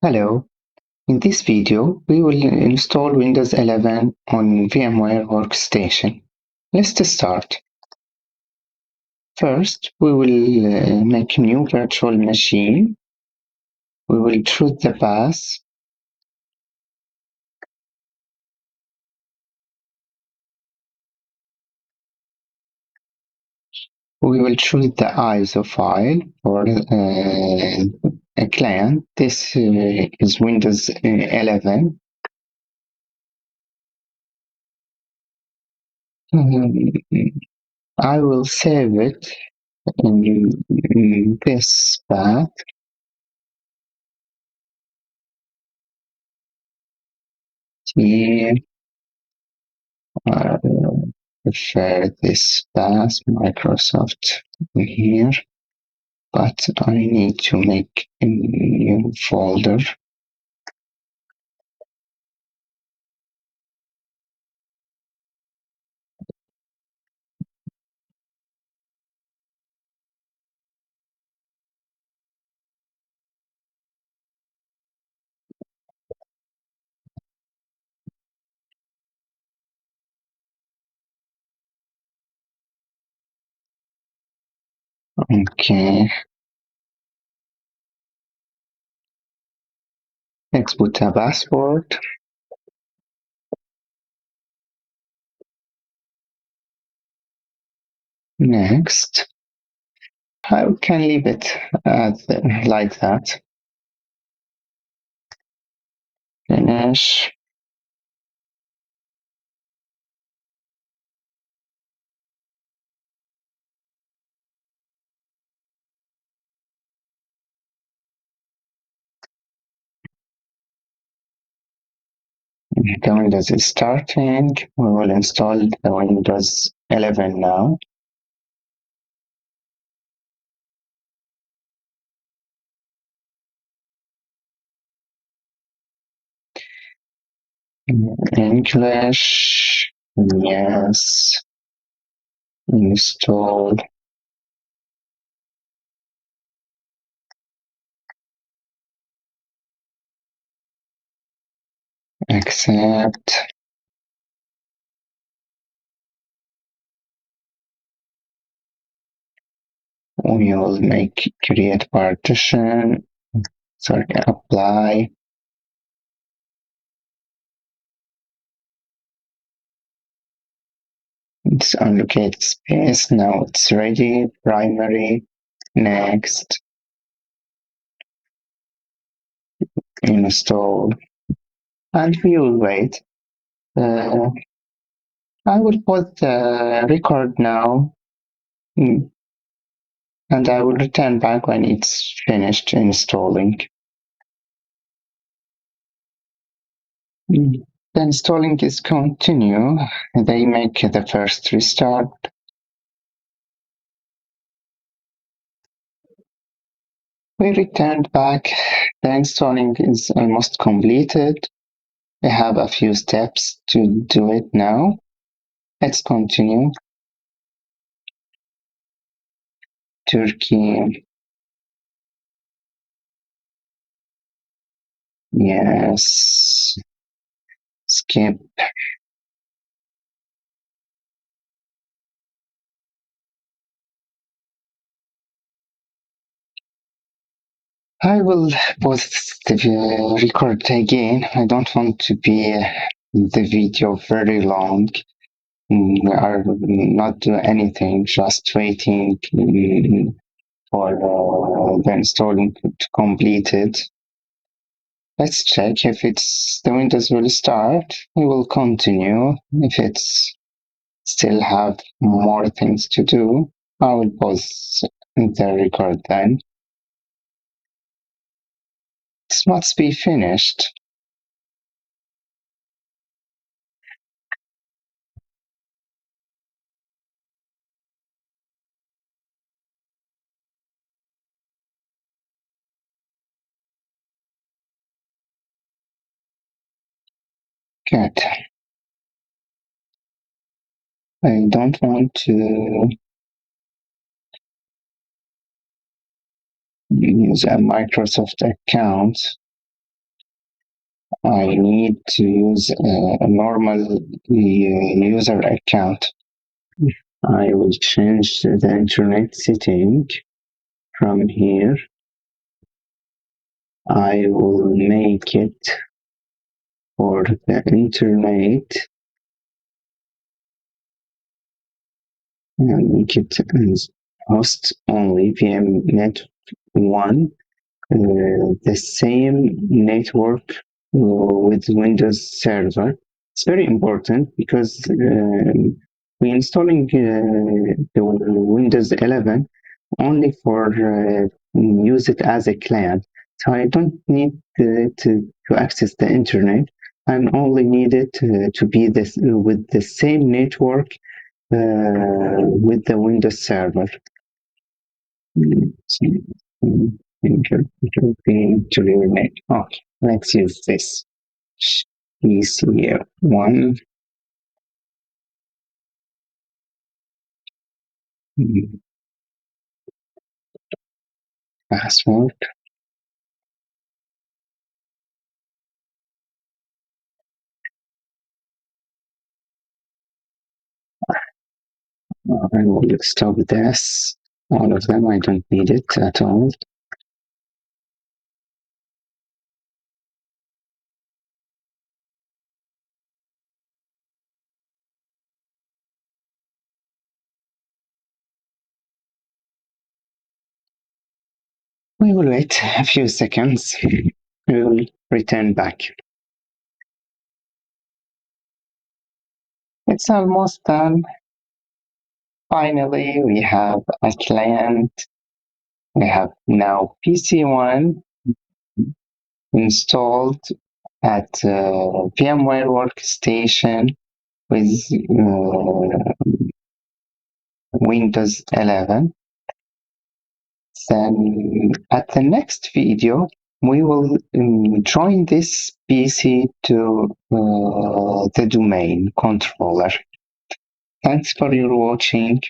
Hello, in this video we will install Windows 11 on VMware Workstation. Let's start. First, we will make a new virtual machine. We will choose the path. We will choose the ISO file for a client. This is Windows 11. I will save it in this path. Here, I prefer this path, Microsoft here, but I need to make a new folder. Okay, let's put a password. Next, I can leave it like that. Finish. The Windows is starting. We will install the Windows 11 now. English, yes, install, accept. We will make create partition, sorry, apply. It's allocate space. Now it's ready. Primary, next, install, and we will wait. I will put the record now, and I will return back when it's finished installing. The installing is continue. They make the first restart. We returned back. The installing is almost completed. We have a few steps to do it now. Let's continue. Turkey. Yes. Skip. I will pause the record again. I don't want to be the video very long. We are not doing anything, just waiting for the installing to complete it. Let's check if the Windows will start. We will continue. If it's still have more things to do, I will pause the record then. This must be finished. Good. I don't want to use a Microsoft account. I need to use a normal user account. I will change the internet setting from here. I will make it for the internet and make it as host only VMnet 1, the same network with Windows Server. It's very important because we're installing the Windows 11 only for use it as a client. So I don't need to access the internet. I only need it to be this with the same network with the Windows Server. Internet. Okay, let's use this. PC1 password. I will stop this. All of them, I don't need it at all. We will wait a few seconds. We will return back. It's almost done. Finally, we have a client. We have now PC1 installed at VMware Workstation with Windows 11. Then at the next video, we will join this PC to the domain controller. Thanks for your watching.